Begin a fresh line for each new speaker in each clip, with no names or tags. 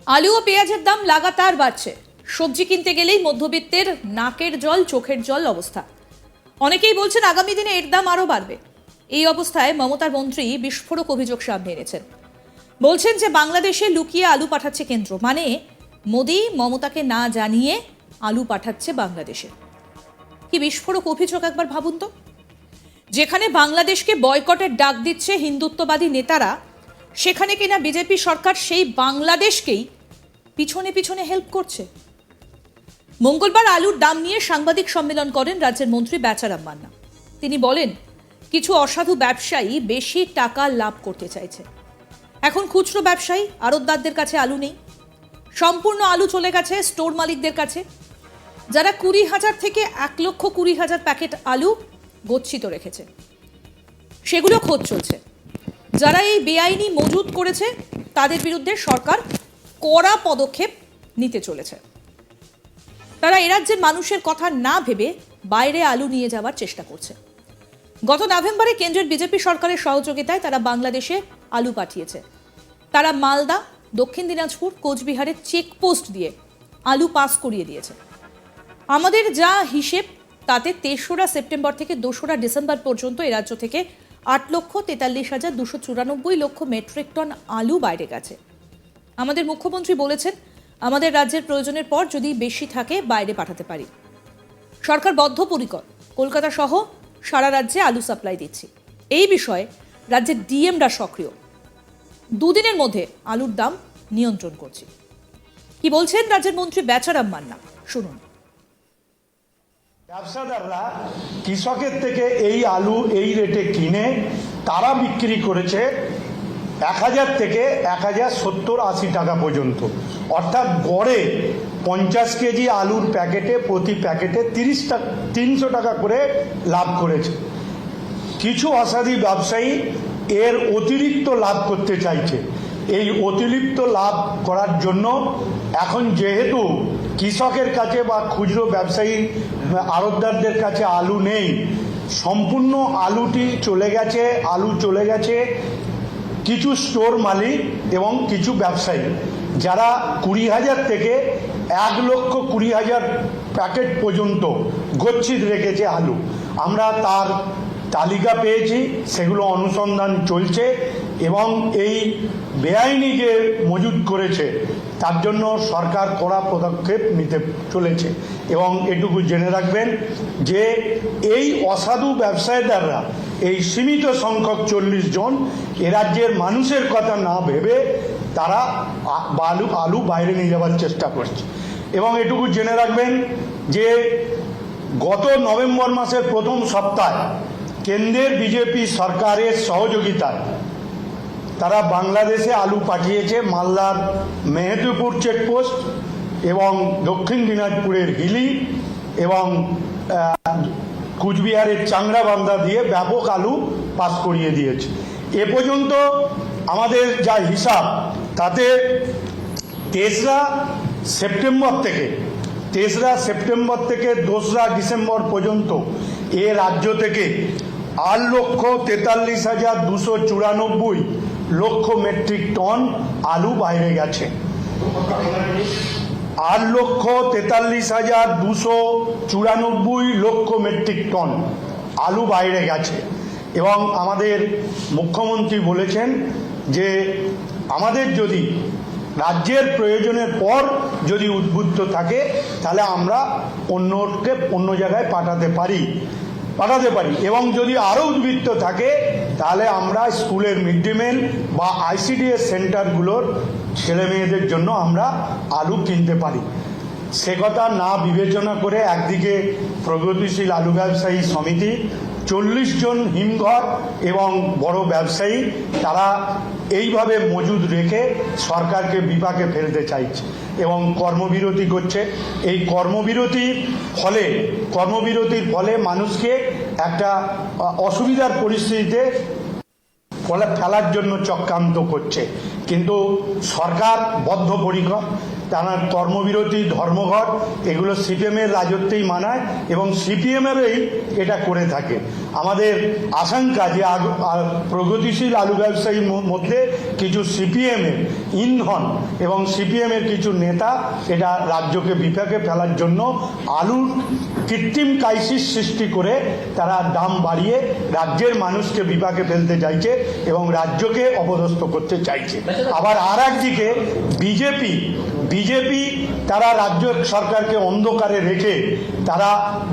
আলু ও পেঁয়াজের দাম লাগাতার বাড়ছে। সবজি কিনতে গেলেই মধ্যবিত্তের নাকের জল চোখের জল অবস্থা। অনেকেই বলছেন আগামী দিনে এর দাম আরো বাড়বে। এই অবস্থায় মমতার মন্ত্রী বিস্ফোরক অভিযোগ সামনে এনেছেন। বলছেন যে বাংলাদেশে লুকিয়ে আলু পাঠাচ্ছে কেন্দ্র, মানে মোদি মমতাকে না জানিয়ে আলু পাঠাচ্ছে বাংলাদেশে। কি বিস্ফোরক অভিযোগ একবার ভাবুন তো। যেখানে বাংলাদেশকে বয়কটের ডাক দিচ্ছে হিন্দুত্ববাদী নেতারা, সেখানে কিনা বিজেপি সরকার সেই বাংলাদেশকেই পিছনে পিছনে হেল্প করছে। মঙ্গলবার আলুর দাম নিয়ে সাংবাদিক সম্মেলন করেন রাজ্যের মন্ত্রী বেচারাম মান্না। তিনি বলেন, কিছু অসাধু ব্যবসায়ী বেশি টাকা লাভ করতে চাইছে। এখন খুচরো ব্যবসায়ী আড়তদারদের কাছে আলু নেই, সম্পূর্ণ আলু চলে গেছে স্টোর মালিকদের কাছে, যারা 20,000 থেকে 1,20,000 প্যাকেট আলু গচ্ছিত রেখেছে। সেগুলো খোঁজ চলছে। যারা এই বেআইনি মজুত করেছে তাদের বিরুদ্ধে সরকার কড়া পদক্ষেপ নিতে চলেছে। তারা এ রাজ্যের মানুষের কথা না ভেবে বাইরে আলু নিয়ে যাওয়ার চেষ্টা করছে। গত নভেম্বরে কেন্দ্রের বিজেপি সরকারের সহযোগিতায় তারা বাংলাদেশে আলু পাঠিয়েছে। তারা মালদা, দক্ষিণ দিনাজপুর, কোচবিহারের চেকপোস্ট দিয়ে আলু পাস করিয়ে দিয়েছে। আমাদের যা হিসেব তাতে 3রা সেপ্টেম্বর থেকে 2রা ডিসেম্বর পর্যন্ত এ রাজ্য থেকে 8,43,294 মেট্রিক টন আলু বাইরে গেছে। আমাদের মুখ্যমন্ত্রী বলেছেন, আমাদের রাজ্যের প্রয়োজনের পর যদি বেশি থাকে বাইরে পাঠাতে পারি। সরকার বদ্ধপরিকর কলকাতা সহ সারা রাজ্যে আলু সাপ্লাই দিচ্ছি। এই বিষয়ে রাজ্যের ডিএমরা সক্রিয়। দুদিনের মধ্যে আলুর দাম নিয়ন্ত্রণ করছি। কি বলছেন রাজ্যের মন্ত্রী বেচারাম মান্না, শুনুন।
ব্যবসাদাররা কৃষকের থেকে এই আলু এই রেটে কিনে তারা বিক্রি করেছে 1,000 থেকে 1,070-80 টাকা পর্যন্ত। অর্থাৎ গড়ে 50 কেজি আলুর প্যাকেটে প্রতি প্যাকেটে 300 টাকা করে লাভ করেছে। কিছু অসাধু ব্যবসায়ী এর অতিরিক্ত লাভ করতে চাইছে। এই অতিরিক্ত লাভ করার জন্য এখন যেহেতু কৃষকের কাছে বা খুচরো ব্যবসায়ী আড়তদারদের কাছে আলু নেই, সম্পূর্ণ আলু চলে গেছে কিছু স্টোর মালিক এবং কিছু ব্যবসায়ী, যারা 20,000 থেকে 1,20,000 প্যাকেট পর্যন্ত গচ্ছিত রেখেছে আলু। আমরা তার তালিকা পেয়েছি, সেগুলো অনুসন্ধান চলছে এবং এই বেআইনি যে মজুদ করেছে তার জন্য সরকার কড়া পদক্ষেপ নিতে চলেছে। এবং এটুকু জেনে রাখবেন যে এই অসাধু ব্যবসায়ীদাররা, এই সীমিত সংখ্যক 40 জন এ রাজ্যের মানুষের কথা না ভেবে তারা আলু বাইরে নিয়ে যাওয়ার চেষ্টা করছে। এবং এটুকু জেনে রাখবেন যে গত নভেম্বর মাসের প্রথম সপ্তাহে কেন্দ্রের বিজেপি সরকারের সহযোগিতায় তারা বাংলাদেশে আলু পাঠিয়েছে মালদার মেহেদিপুর চেকপোস্ট এবং দক্ষিণ দিনাজপুরের হিলি এবং কুচবিহারের চাংড়াবান্ধা দিয়ে ব্যাপক আলু পাস করিয়ে দিয়েছে। এ পর্যন্ত আমাদের যা হিসাব তাতে 3রা সেপ্টেম্বর থেকে 2রা ডিসেম্বর পর্যন্ত এ রাজ্য থেকে 8,43,294 মেট্রিক টন আলু বাইরে গেছে। 8,43,294 মেট্রিক টন আলু বাইরে গেছে। এবং আমাদের মুখ্যমন্ত্রী বলেছেন যে আমাদের যদি রাজ্যের প্রয়োজনের পর যদি উদ্বুদ্ধ থাকে তাহলে আমরা অন্য জায়গায় পাঠাতে পারি এবং যদি আরও উদ্বৃত্ত থাকে তাহলে আমরা স্কুলের মিড ডে মিল বা ICDS সেন্টারগুলোর ছেলে মেয়েদের জন্য আমরা আলু কিনতে পারি। সে কথা না বিবেচনা করে একদিকে প্রগতিশীল আলু ব্যবসায়ী সমিতি, 40 জন হিমঘর এবং বড় ব্যবসায়ী তারা এইভাবে মজুদ রেখে সরকারকে বিপাকে ফেলতে চাইছে এবং কর্মবিরতি করছে। এই কর্মবিরতির ফলে মানুষকে একটা অসুবিধার পরিস্থিতিতে ফেলার জন্য চক্রান্ত করছে। কিন্তু সরকার বদ্ধপরিকর, তারা কর্মবিরতি, ধর্মঘট এগুলো CPM-এর রাজত্বেই মানায় এবং CPM-এরই এটা করে থাকে। আমাদের আশঙ্কা যে প্রগতিশীল আলু ব্যবসায়ীর মধ্যে কিছু সিপিএমের ইন্ধন এবং সিপিএমের কিছু নেতা এটা রাজ্যকে বিপাকে ফেলার জন্য আলুর কৃত্রিম ক্রাইসিস সৃষ্টি করে তারা দাম বাড়িয়ে রাজ্যের মানুষকে বিপাকে ফেলতে চাইছে এবং রাজ্যকে অপদস্থ করতে চাইছে। আবার আর একদিকে বিজেপি তারা রাজ্য সরকারকে অন্ধকারে রেখে তারা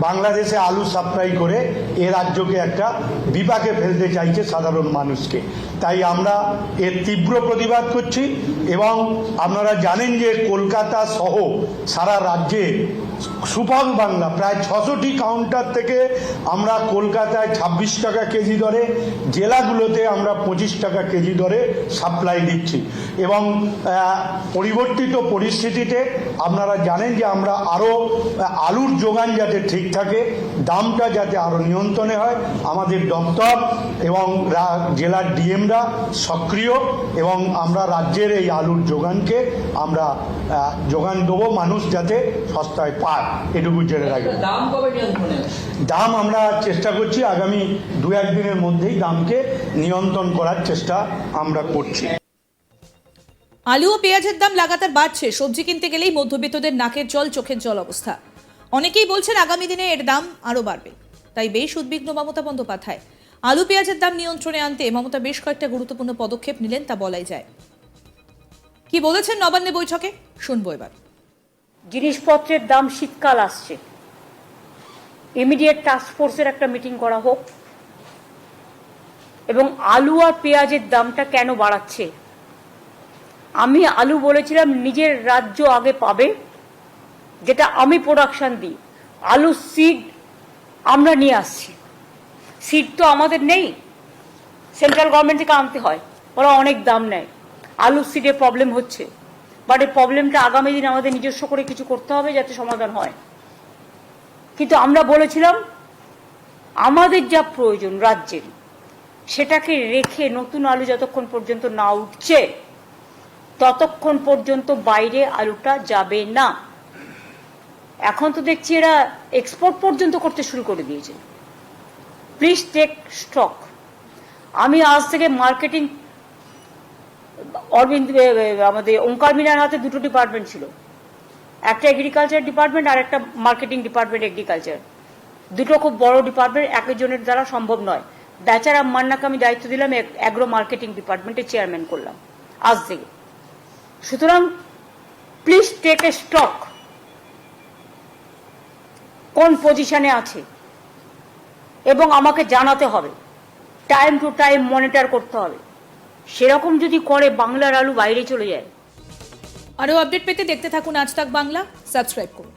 বাংলাদেশে আলু সাপ্লাই করে এ রাজ্যকে একটা বিপাকে ফেলতে চাইছে সাধারণ মানুষকে। তাই আমরা এর তীব্র প্রতিবাদ করছি এবং আপনারা জানেন যে কলকাতা সহ সারা রাজ্যে সুফল বাংলা প্রায় 600টি কাউন্টার থেকে আমরা কলকাতায় 26 টাকা কেজি দরে, জেলাগুলোতে আমরা 25 টাকা কেজি দরে সাপ্লাই দিচ্ছি এবং পরিবর্তিত পরিস্থিতিতে আপনারা জানেন যে আমরা আরও আলুর যোগান যাতে ঠিক থাকে, দামটা যাতে আরও নিয়ন্ত্রণে হয়, আমাদের দপ্তর এবং জেলার ডিএমরা সক্রিয় এবং আমরা রাজ্যের এই আলুর যোগানকে আমরা যোগান দেবো, মানুষ যাতে সস্তায় পায় এটুকু জেনে রাখবেন। দাম আমরা চেষ্টা করছি আগামী 2-1 দিনের মধ্যেই দামকে নিয়ন্ত্রণ করার চেষ্টা আমরা করছি।
আলু ও পেঁয়াজের দাম লাগাতার বাড়ছে, সবজি কিনতে গেলেই মধ্যবিত্তদের নাকের জল চোখের জল অবস্থা। অনেকেই বলছেন আগামী দিনে এর দাম আরো বাড়বে, তাই বেশ উদ্বিগ্ন মমতা বন্দ্যোপাধ্যায়। আলু পেঁয়াজের দাম নিয়ন্ত্রণে আনতে মমতা বেশ কয়েকটা গুরুত্বপূর্ণ পদক্ষেপ নিলেন তা বলাই যায়। কি বলেছেন নবান্নে বৈঠকে শুনবো এবার।
জিনিসপত্রের দাম, শীতকাল আসছে, ইমিডিয়েট টাস্কফোর্সের একটা মিটিং করা হোক এবং আলু আর পেঁয়াজের দামটা কেন বাড়াচ্ছে। আমি আলু বলেছিলাম নিজের রাজ্য আগে পাবে, যেটা আমি প্রোডাকশন দিই। আলু সিড আমরা নিয়ে আসছি, সিড তো আমাদের নেই, সেন্ট্রাল গভর্নমেন্ট থেকে আনতে হয়, ওরা অনেক দাম নেয়। আলু সিডে প্রবলেম হচ্ছে, বাট এই প্রবলেমটা আগামী দিন আমাদের নিজস্ব করে কিছু করতে হবে যাতে সমাধান হয়। কিন্তু আমরা বলেছিলাম আমাদের যা প্রয়োজন রাজ্যের, সেটাকে রেখে নতুন আলু যতক্ষণ পর্যন্ত না উঠছে ততক্ষণ পর্যন্ত বাইরে আলুটা যাবে না। এখন তো দেখছি এরা এক্সপোর্ট পর্যন্ত করতে শুরু করে দিয়েছে। Please take stock. আমি আজ থেকে মার্কেটিং, অরবিন্দ আমাদের ওঙ্কার মিনার হাতে দুটো ডিপার্টমেন্ট ছিল, একটা এগ্রিকালচার ডিপার্টমেন্ট আর একটা মার্কেটিং ডিপার্টমেন্ট এগ্রিকালচার। দুটো খুব বড় ডিপার্টমেন্ট, একজনের দ্বারা সম্ভব নয়। বেচারা মান্নাকে আমি দায়িত্ব দিলাম, অ্যাগ্রো মার্কেটিং ডিপার্টমেন্টের চেয়ারম্যান করলাম আজ থেকে। সুতরাং প্লিজ টেক এ স্টক, কোন পজিশনে আছে এবং আমাকে জানাতে হবে, টাইম টু টাইম মনিটর করতে হবে। সেরকম যদি করে বাংলার আলু বাইরে চলে যায়।
আরও আপডেট পেতে দেখতে থাকুন আজ তাক বাংলা, সাবস্ক্রাইব করুন।